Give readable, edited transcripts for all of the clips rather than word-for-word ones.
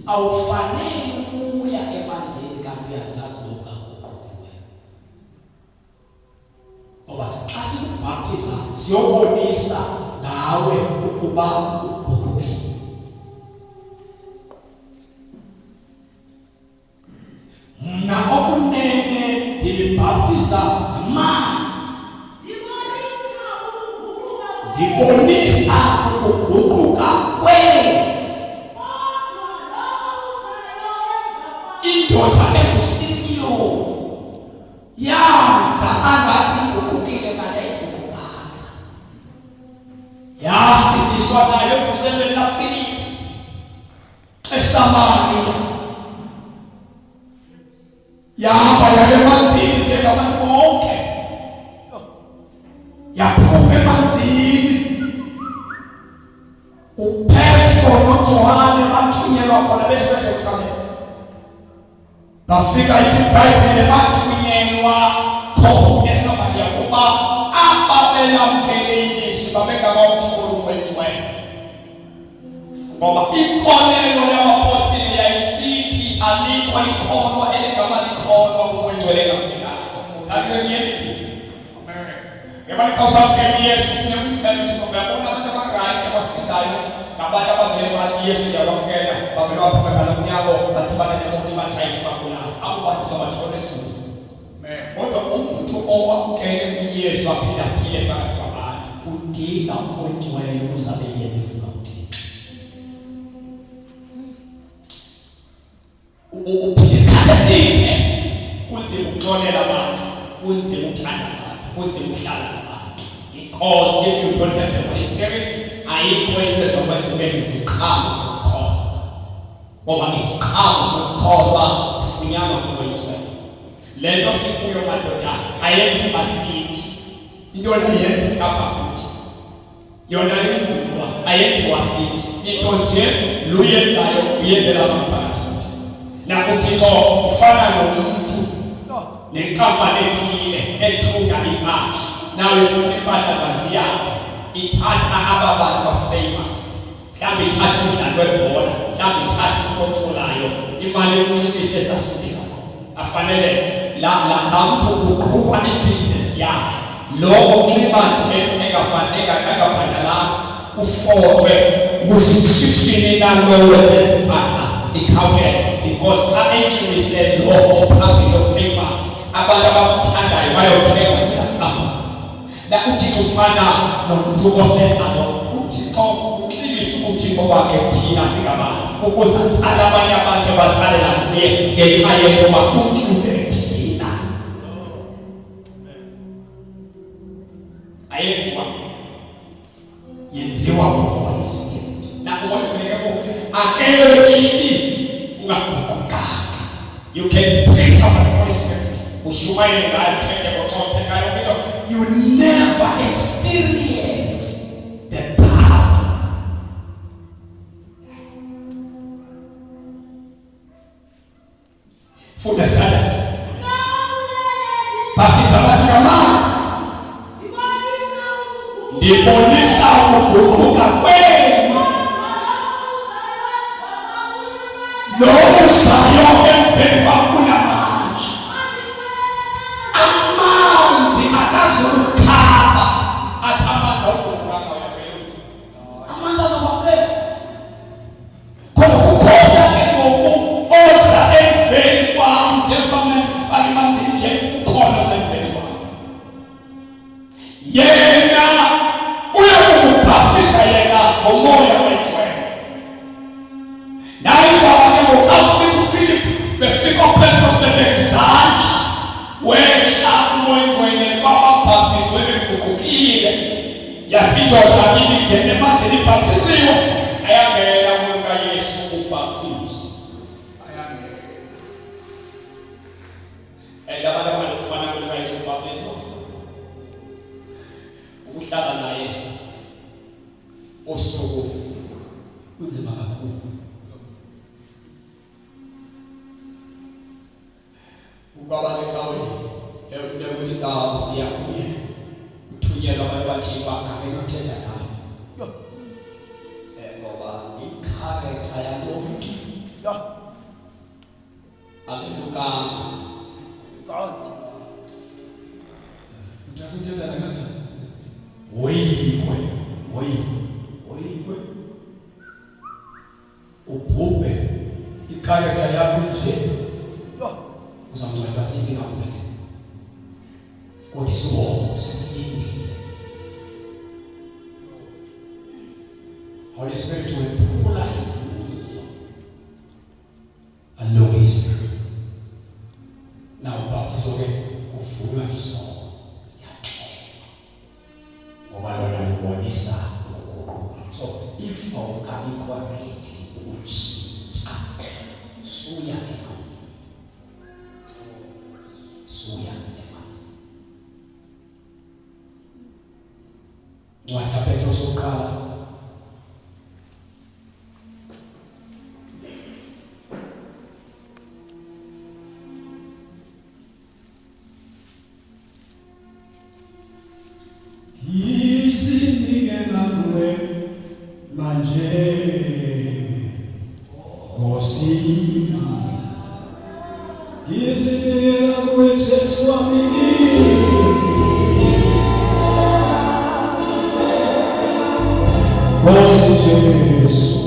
awufanele ukuya emanzini kanti uyazazi lokuguqukiwe. Ngoba xa sikubhaptiza siyobonisa nawe ukuba uguqukile. Mna okunene ndibhaptiza amanzi. Ndibonisa ukuguquka kwenu. Indoda ekusiniyo yenza angathi iguqukile kanti ayiguqukanga. Yasindiswa nayo evuselweni laFilipi eSamariya. Yahamba yaya emanzini njengabantu bonke. Yaphuma emanzini. uPetro noJohane bathunyelwa khona beseJerusalem. Bafika iBhayibheli bathunyelwa khona eSamariya kuba ababelamkele iYesu babengakawutholi ukwethiweyo. Ngoba inkolelo yabapostoli yayisithi alikho ikholwa elingama likholwa kumwethiweyo engafikayo. That is the reality. Yabona khawusamkele Yesu ufune umthelo ukuthi ngiyabona abantu abangayithe abasindayo nabantu abavele bathi Yesu uyabamkela bavele baphuma ngalo mnyango bathibana nemoto batshayisa bagulayo abo bantu sabathola esizulu. Kodwa umuntu owamkele uYesu aphila phile phakathi kwabantu udinga umwethiweyo uzabe yena efuna uthini. Uphisa siphe kunzima ukuxolela abantu, kunzima ukuthanda abantu, kunzima ukuhlala nabantu. Because if you don't have the Holy Spirit, ayikho into ezokwenza ube neziqhamo zokukholwa. Ngoba iziqhamo zokukholwa zifunyanwa kumwethiweyo. Le nto sikuyo madoda ayenzi masiki. Into leyenzi apha kuthi. Yona yenziwa ayenziwa sithi. Into nje luyenzayo uyenzela abantu phakathi kuthi. Nakuthixo ufana nomuntu nenkampani ethile ethunga imali. Nawe ufuna impahla zaziyayo. Ithatha aba bantu ba-famous. Mhlawumbe ithatha umdlali webhola, mhlawumbe ithatha ukontrolayo, imali yomnciphise esasuthiza khona. Afanele la muntu uqhuba ibhizinesi yakhe. Lokho kunxiba nje engabhadalanga kufotwe ukuze ishishini lalowo ezimpahla ikhawuleze. Because xa enximise lo ophambili lo-famous, abantu abamthandayo bayothenga kulaa kampani. Na uThixo ufana nomuntu osenza lokho. uThixo uqinisa uThixo wakhe thina singabantu ukuze atsala abanye abantu abatsalela kuye ngenxa yokuba uNkulunkulu thina. Ayenziwa yenziwa ngoHoly Spirit. Na kubalulekile akeli ungaguquka. You can preach about the Holy Spirit. Ushumayele ngayo thethe ngoxoxe ngayo into. You never experience the power. For the standards. Baptiza watu na maji. Ndibonisa ukuguquka kwenu. Lowo sayo emveni kwakuna maji. Amanzi akazulukhaba athamanza ukuguquka kwenu. Amanzi azokwakela. Kodwa kukhona ngoku oza emveni kwam njengoba mfaki manzi nje ukhona semveni kwam. Yena uyakubhaptiza yena ngomoya wethiweyo. Naye baba ngokafika uFilipi befika uPetros bezandla wehla umoyeni kwababhaptizwe beguqukile. Yathi indoda ibingene emanzini ibhaptiziwe ayangena kulo kaYesu ubhaptizo. Ayangena. Abantu abafumana kulo kaYesu ubhaptizo. Ukuhlala naye usuku kunzima kakhulu. Ukaba necaweni efune ukuthi siyakuye uthunyelwa abantu bathi bakake nothetha naye. Ngoba i-character yalomuntu Akelukanga. Utasithetha kanjani? Woyikwe. Ubhubhe i-character yakho nje. Uzamnceda siphi kakuhle. Kodwa isiwongo siyile. Holy Spirit wephula isimilo. Alungise. Nawo ubhaptizo ke kuvunywa isono. Ngoba lona libonisa ukuguquka. So if awukabi correct ukutshintsha suya emanzi. Ncwadi kaPetro sokuqala izinikela kuwe manje Nkosi izinikela kuwe Jesu wami Nkosi Jesu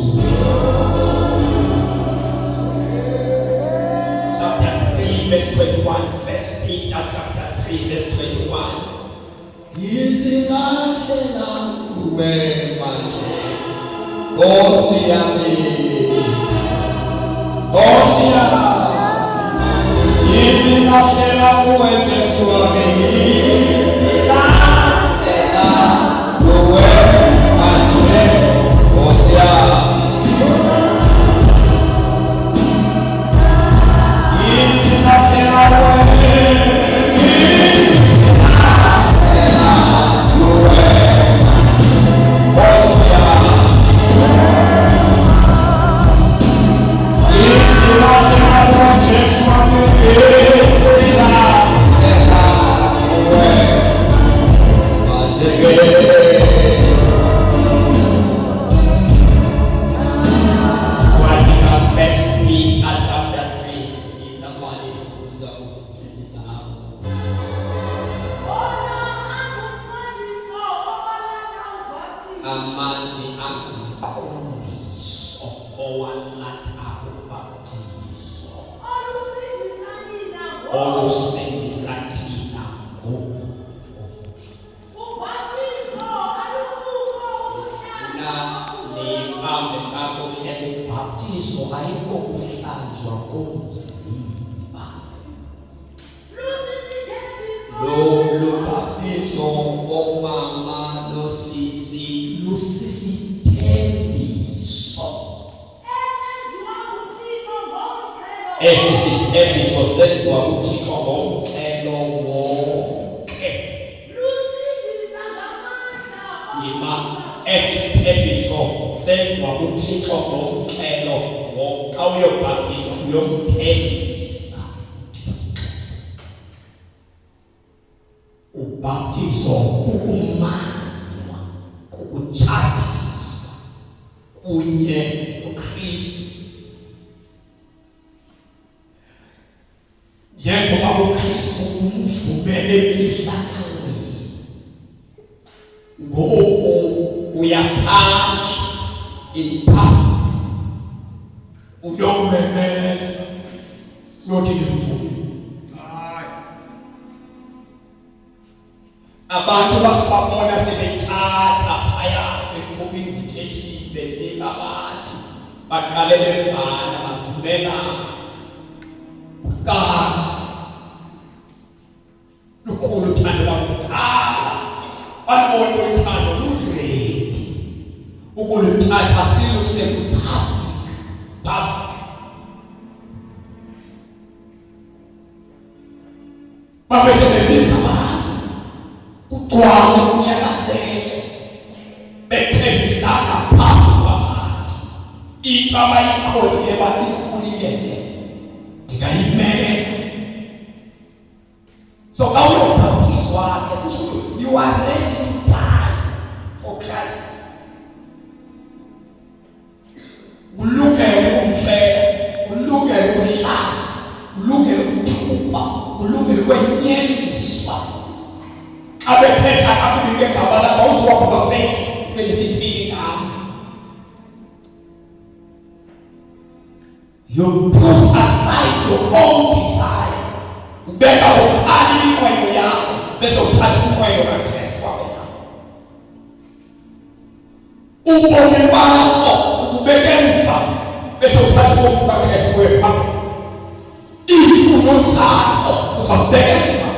chapter 3 verse 21 First Peter chapter 3 verse 21 Izinahlela kuwe manje Nkosi yami Nkosi yami Izinahlela kuwe Jesu wami Izinahlela kuwe manje Nkosi yami Izinahlela kuwe Esisithembiso senziwa uThixo ngomxhelo wonke. Lusindisa ngamandla. Yima esisithembiso senziwa uThixo ngomxhelo wonke. Xa uyobhaptizwa uyomthembisa uThixo. Ubhaptizo ukumanywa, kukutshatiswa kunye noKristu. Njengoba uKristu umvumele emfihlakalweni ngoku uyaphantsha imphamvu uyomemeza uyothi ngimvumile. Abantu basibabona sebethatha phaya bekhupha invitation benika abantu baqale befana bavumelana kuqala lukhulu uthando lwakuqala balibona uthando luredi ukuluthatha siluse public babe sebebiza abantu kugcwala kunyakazele bethembisana phambi kwabantu into abayiqondile babikhulilele ndingayimela. So how you baptize one, you are ready to die for Christ. Ulungele umfela uthetha akubike igama lakho awuziwa kubaface kumele sithini ngami. You put aside your own desire. Ubeka ukhali imikhwelo yakho bese uthatha umkhwelo kaKristu kwabe nawo. Ubomi bakho ubeke emva bese uthatha ubomi kaKristu kwabe nawo. Imfuno zakho uzazibeka emva.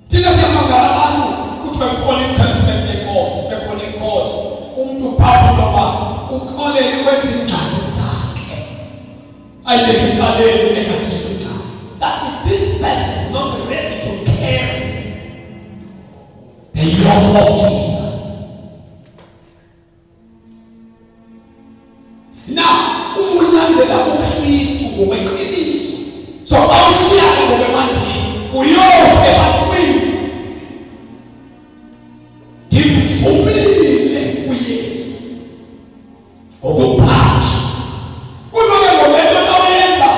Thina siyamangala abantu kuthiwa kukhona i-conference ye-court, bekhona i-court. Umuntu uphatha ngoba uxolele kwenza ingxaki zakhe. Ayibeke ekaleni engathini icala. That means this person is not ready to carry the yoke of Jesus. Now, umulandela uKristu ngokweqiniso. So xa usiya ngokwemanzini uyophe ebantwini. Ngimvumile uYesu ngokuphatha. Kunoke ngolento oyenza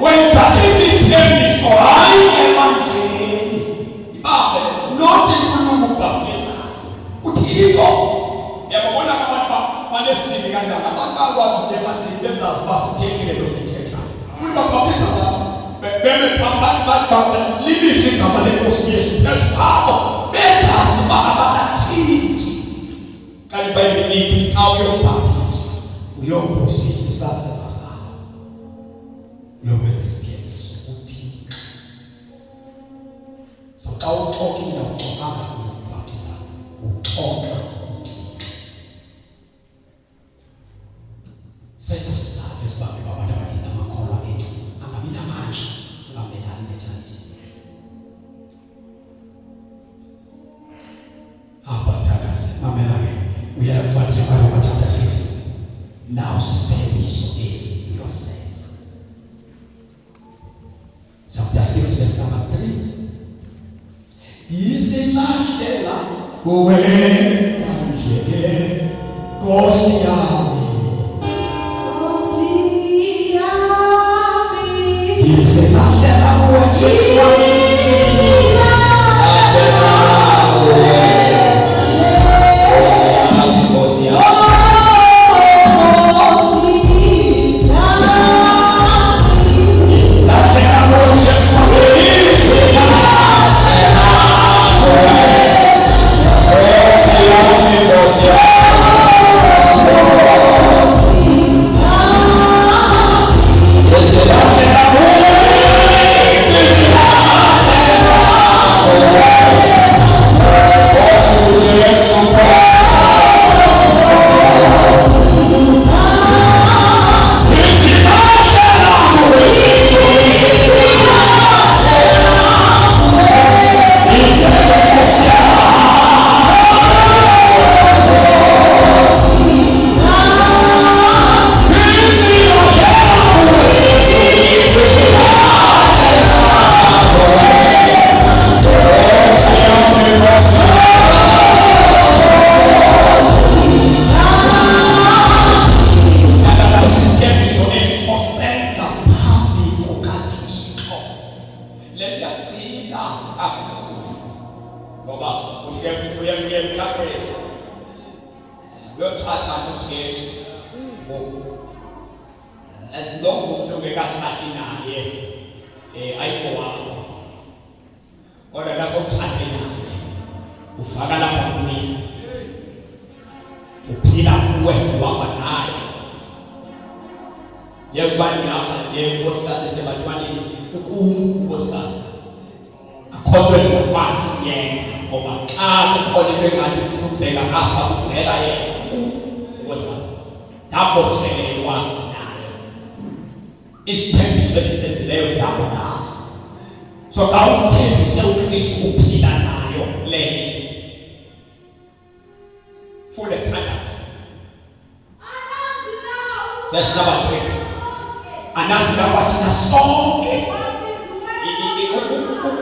wenza isithembiso hayi emandleni. Ibabe not ukubhaptiza. Uthixo yabona abantu banesibindi kanjani abantu bakwazi ukuthi emanzini bezazi basithethile losithetha. Futhi babhaptiza abantu. Bebe abantu libise igama leNkosi Yesu Kristu besazi abakathinti. Kanti iBhayibheli lithi xa uyobhaptiza uyophosisa isazela sakho. Uyokwenza isithembiso kuThixo. So xa uxokile uxokanga ukubhaptiza uxoka kuThixo. Sesizathu esibambe abantu abaninzi amakholwa ethu angabi namandla angamelani ne-challenges. Pastor, mamela-ke uyakwazi eRoma chapter 6. Now isithembiso yourself. Chapter 6 verse number 3. Isilahlela kuwe manje Nkosi yami. Isilahlela kuwe Jesu wami. As long umuntu ungekathathi naye ayikho wakho. Kodwa nasokuthathe naye ufaka lapha kuye. Uphila kuwe uhamba naye. Njengoba ngihamba nje unkosikazi sebantwaneni unkosikazi akhohlwe ngokwazi ukuyenza ngoba xa ukholelwe ngathi ufuna ukubheka apha uvela yena unkosikazi dabothelelwa nayo. Isithembiso esenzileyo ndaba nazo. So xa usithembise uKristu uphila nayo le nto. Full standards. Verse number 3. Anasi nawe thina sonke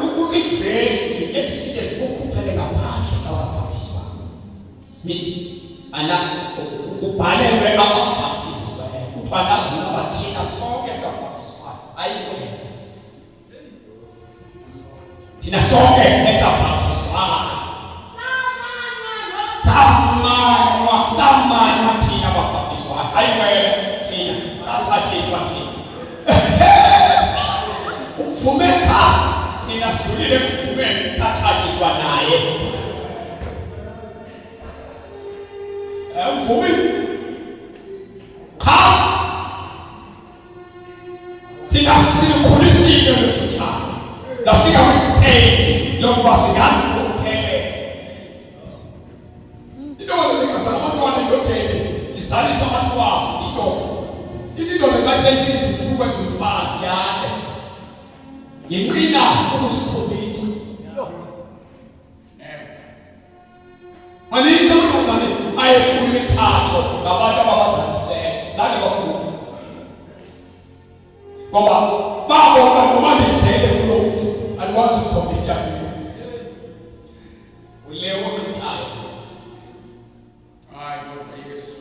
ukuvesi esifike sikukhuphele ngaphandle xa ungabhaptizwa. Sithi ubhalelwe ababhaptizwayo uthandaza nabathina sonke singabhaptizwayo ayiwena. thina sonke esabhaptizwayo samanywa thina ababhaptizwayo ayiwele thina sathathiswa thina umvumeka thina sidlulile kumvumeni sathathiswa naye umvumi thina silikhulisile lethuthayo lafika kwisiteji lokuba singazi kuphele into abantwana indodeni izaliswa abantwana indoda xa seyisithi ndifuna ukwenza umfazi yakhe yenqina ukusikhombitha maninzi amantombazane ayefuna imithatho ngabantu ababazalisileyo zange bafuna ngoba babona noma ndizele kulo mntu andikwazi usikhombitha kuyo ulewo luthayo hayi kodwa Yesu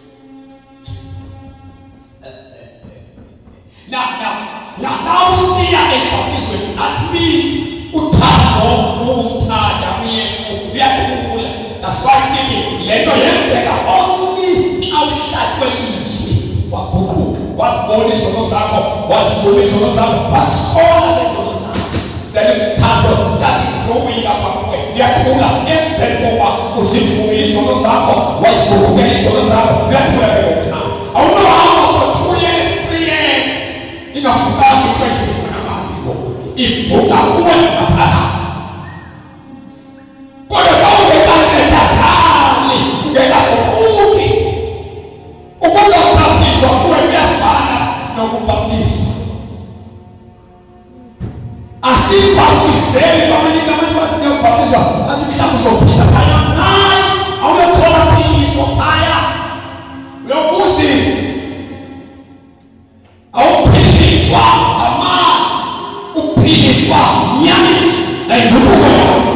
now usiya ebhaptizweni that means uthando umthanda uYesu uyakhula. That's why sithi lento yenzeka only xa uhlathwe izwi waguquka wasibona izono zakho wasibona izono zakho wasola lezono zakho then uthando started growing up kuwe uyakhula emveni kokuba uzivule izono zakho wasibukela izono zakho uyakhula ke ngokuthanda awunohamba for 2 years 3 years ingafukanga ikwethu ifuna amanzi ngoku ivuka kuwe ngaphakathi kodwa xa ungekancedakali ungekaguquki ukungabhaptizwa kuwe kuyafana nokubhaptizwa asibhaptizeli bamenye abantu bakubhaptizwa athi mhlawumbe uzophinda phaya hayi awuyothola mpiliso phaya uyobuzisa awuphiliswa amanzi uphiliswa inyaniso nayinguquko yakho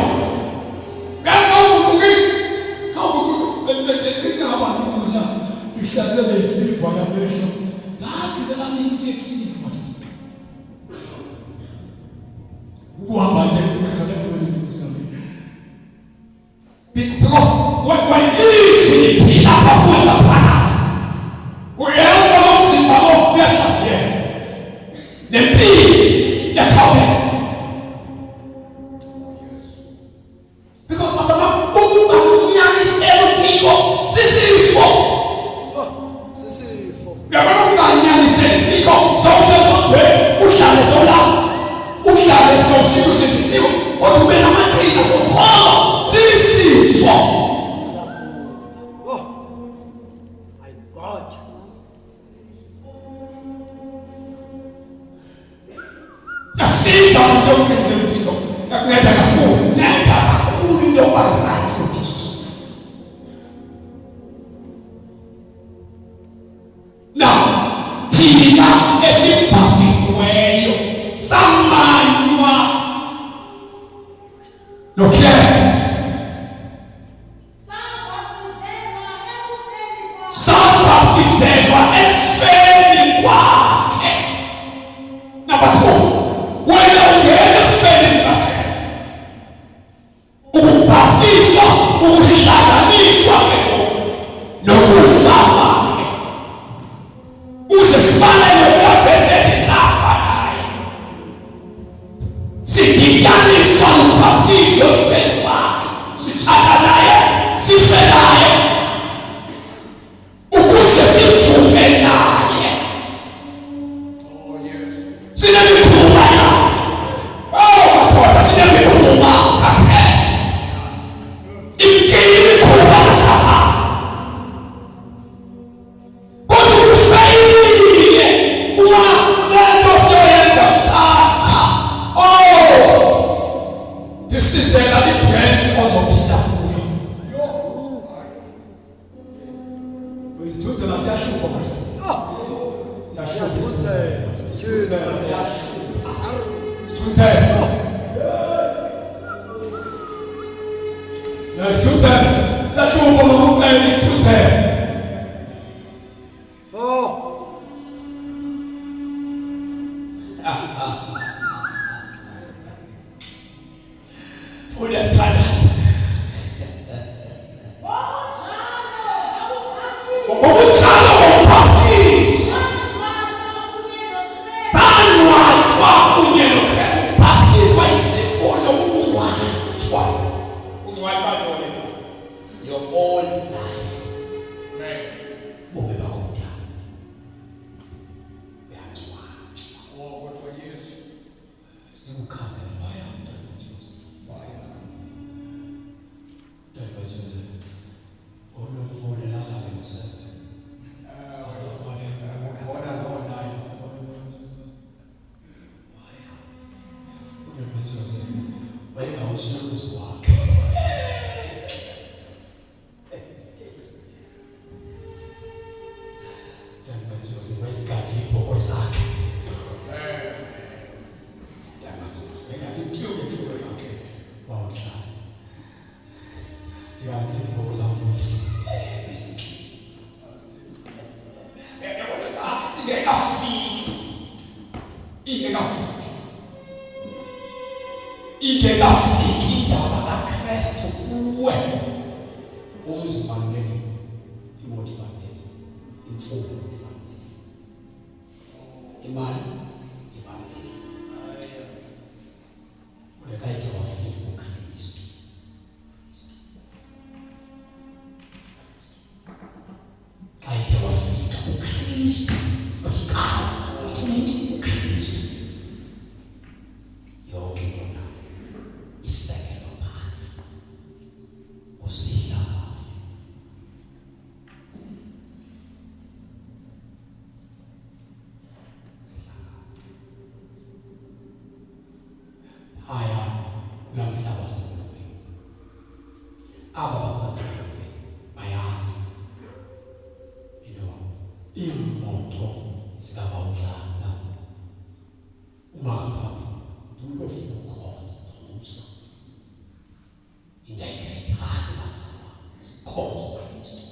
nje wesikhathi ibhoko zakhe ndamazuza bengathi mthiwe yakhe bawuhlala ndiyazi izibhoko zamfundisi ingekafiki indaba kaKristu kuwe umzibalulekile imoto ibalulekile imfundo ibalulekile imali ibalulekile ulekayithi wafika uKristu kayithi wafika uKristu uthikawa uthumile uKristu yonke yona isekelo phansi usila haya kulamhlaba sikuwe aba bakwaziyo bayazi imoto zikabawudlanga umama dulo fukhonza umsa indayikayithanda masana sikhonza Kristu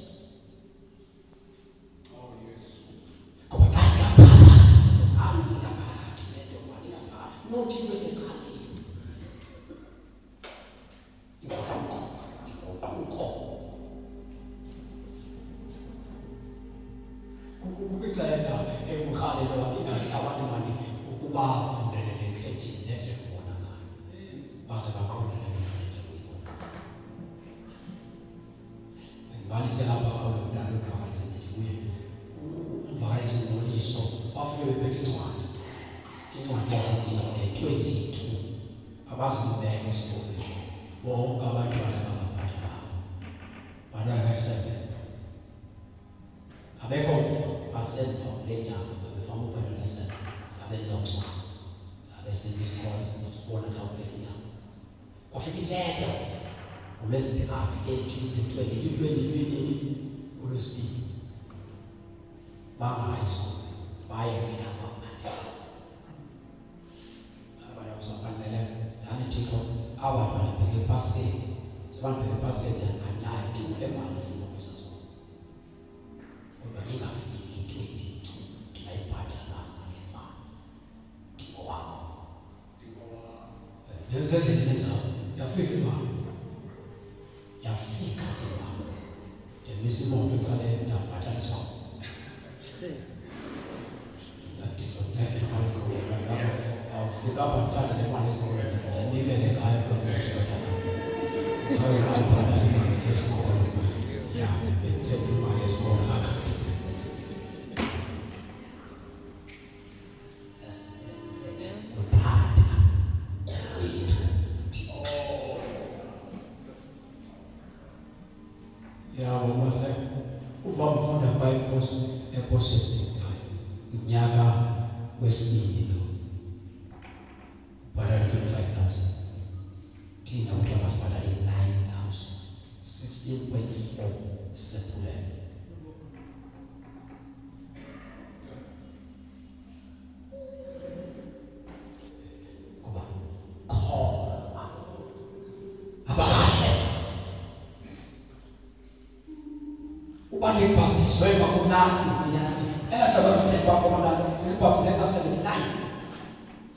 Yesu ngoba phakathi amina phakathi lento walina phakathi nothi kwesecala inguquko ukugxeza ekukhale lo ingazi abantu manje ukuba uvulelele khethi lento kubona ngayo bake baqondele lento kuyibona ngibalise lapha awuludala ukwazi ukuthi kuye umvakalisi ngoliso bafike bephethe incwadi yasithi 22 abazi ukubeka esikoleni bonke abantwana bangaphandle bantwana ka7 abekho asenza lenyanga befama ukubona lesena abelizongcwa alesithi isikole sizobona la kulenyanga kwafika ileta ulesithi apha 18 ulesibili banga isikole baye mina ngaphandle abanye usafanele lana thixo abantwana beke basket abantu beke basket anayo le mali ufuna ukwesaso kodwa ingafiki 22 ngayibhadala ngale mali ngowakho lenze leza yafika imali demisimo ngicale ndabhadala so that contact mali ngowakho awufika abantwana le mali esikole nikele ngayo kwesho hayi abantwana imali esikole ya bethe imali esikole akha mase uvamfunda bayiphosa eposini unyaka wesibili lo ubhalala 25,000 thina uthi amasibhalala 9,000 16.4 sepule kuba khona abakahle ubale baptizwe bakunanzi kunyanzi engadabanga nje bakomananzi sibaptize ka79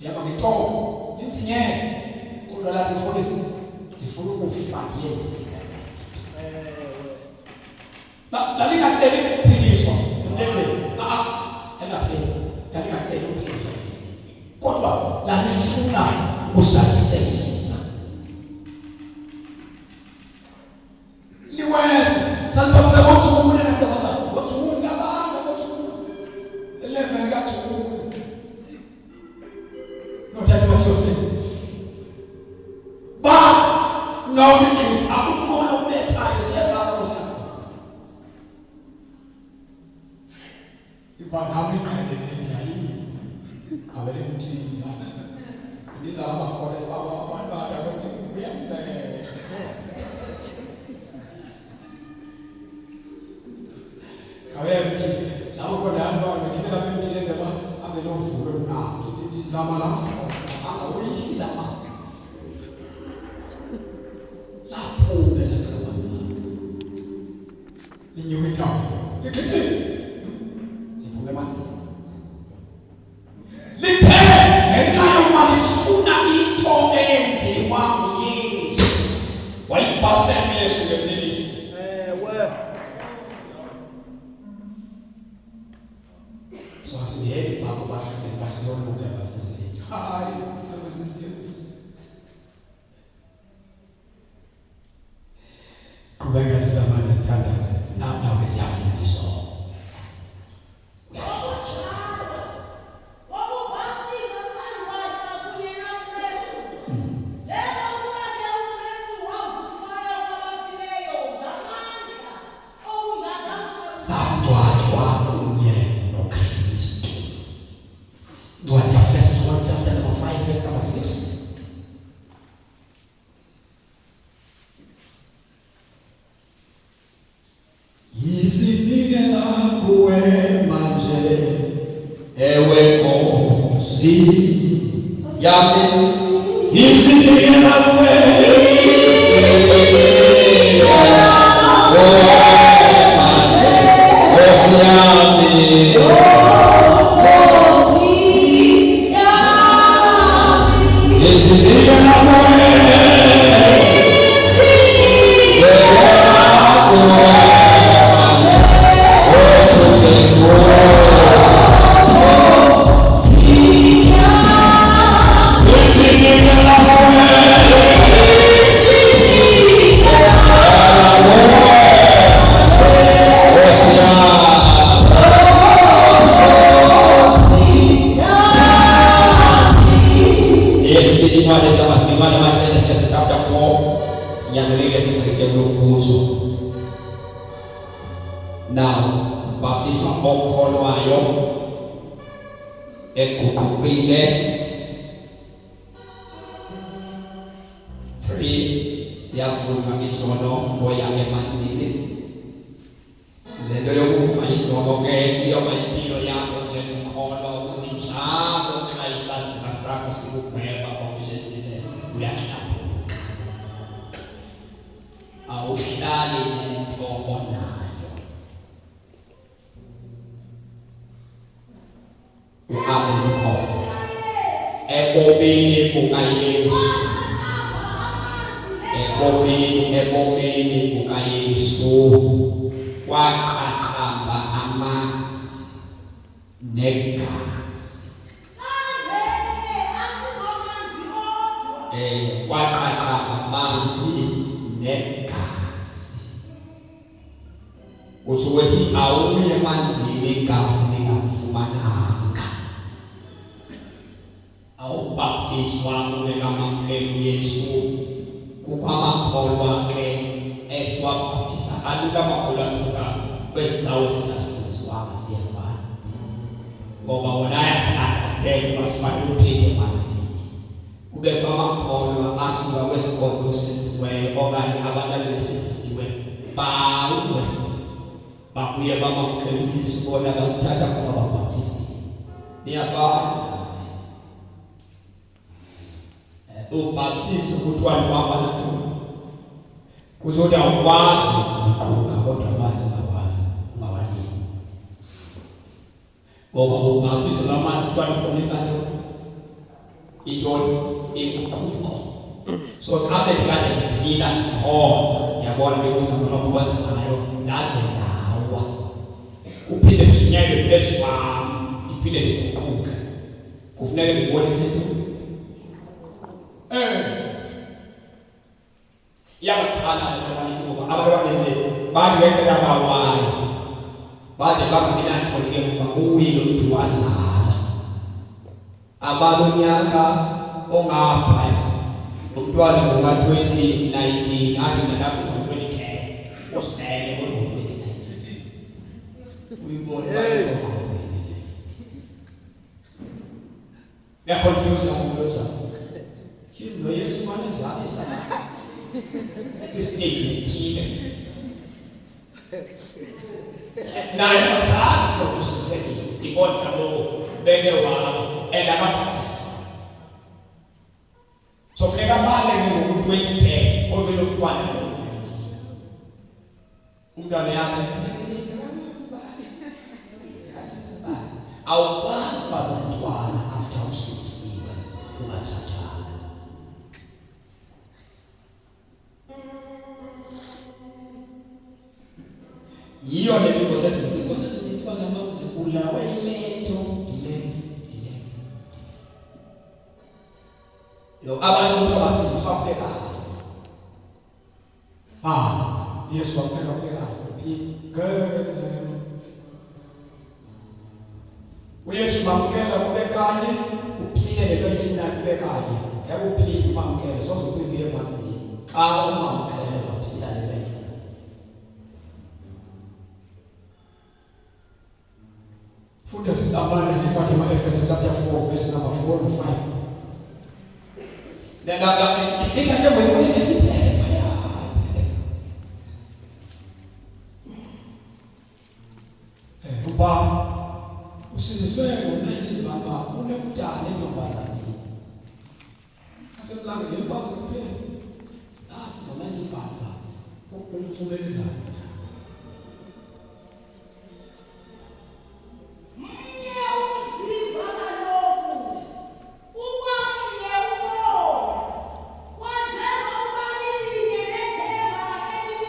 yaba ngithobo insinye kodwa lathi mfundisi ndifuna ukufa yenze la lingacela ukuphiliswa ndenze engapheli ngingacela ukuphiliswa ndenze kodwa la lifuna ukusalisekisa liwese salibaptize ngothule nakabaza ngothule ngabanga ngothule 11 kathule nothatha bathose ba nawo akumbona ubethayo siyazama kusakho ibanami ngayeleni yayi kawele mthini ngani ndiza abakhona abantu bakwenza kuyamseke kawele mthini la akukho lento ngikela bemthileze ba abe novulo na izama la angawuyila amanzi lapho bela xabaza ninyuka likhethe liphuma amanzi lithe ngenxa yokuba lifuna into eyenziwa nguYesu walipasela Yesu ngemini so asiyele babo basilonke basizinyo hayi sebenzisithembiso qhubeka sizamane sithandaze nawe siyafundiswa Isinikela kuwe manje ewe Nkosi yami isinikela kuwe manje Nkosi yami isinikela kuwe Now, baptism okholwayo eguqukile 3 siyafuna isono ngoya emanzini lento yokuvuma isono ke iyoba impilo yakho njengokholwa ukuthi njalo xa isazima sakho sikugweba bawushenzile uyahlambuluka awuhlali nento onayo Amen ukhona ebomini bukaYesu ebomini bukaYesu waqaqamba amanzi negazi waqaqamba amanzi negazi kusho ukuthi awuye emanzini igazi lingakufumananga awubhaptizwa kungekamamkeli uYesu kukwamakholwa ke esiwabhaptiza aluka amakholwa asuka kwezindawo ezingasizwanga siyevana ngoba wona ayasinandastenda basifake uphinde emanzini kube kwamakholwa asuka kwezinkonzo esenziweyo okanye abantu abesindisiwe bawe babuye bamamkeli uYesu bona bazithatha kuba babhaptizi niyafana ubhaptizo kuthiwa niwaba nantoni kuzothi awukwazi ukuquka kodwa amanzi ungawanini ngoba ubhaptizo lamanzi kuthiwa nibonisa intoni inguquko so xa bendikade ndithila ndikhonza yabona bekuzama nokhonzayo ndaze ndawa kuphinde kushunyayelwe phezu kwam ndiphinde ndiguquke kufuneka ndibonise intoni yabathana abantu ngoba abantu baniwenza yabawayo bade bangaminahloke ngoba uwilo umuntu wazala abalonyaka ongapha umntwana ngo-2019 athi nanaso ngo-2010 usele ngo-2019 uyibona yaconfuse umuntu ojalo no Yesu manje zami sana istage isithile naye asazi ukuthi because kaloku beke wabo and akaphathi. So funeka baleke ngokuthi wayithe olwelo mntwana lo. Umntwana yathi awukwazi uba umntwana after usukisiwe ungathathanga. Yiyo le nto ezithi bazama ukulawa ilento. Yo abantu abasindiswa kubekala. Yesu waphela kubekala. Uyesu bamkela kubekanye uphile lento ayifuna kubekanye. Yakuphila bamkela sozokuyibiye emanzini. Xa umamkela waphila lento ayifuna. Funda sisamana nekwathe ma-Efeso chapter 4 verse number 4 and 5. Ifika nje ngoyibona esiphele phaya. Uba usizwe ngo-90s baba unomntana entombazaneni. Asemlanga ngemba kuphela. Nasi ngo-90 baba umfumelezayo.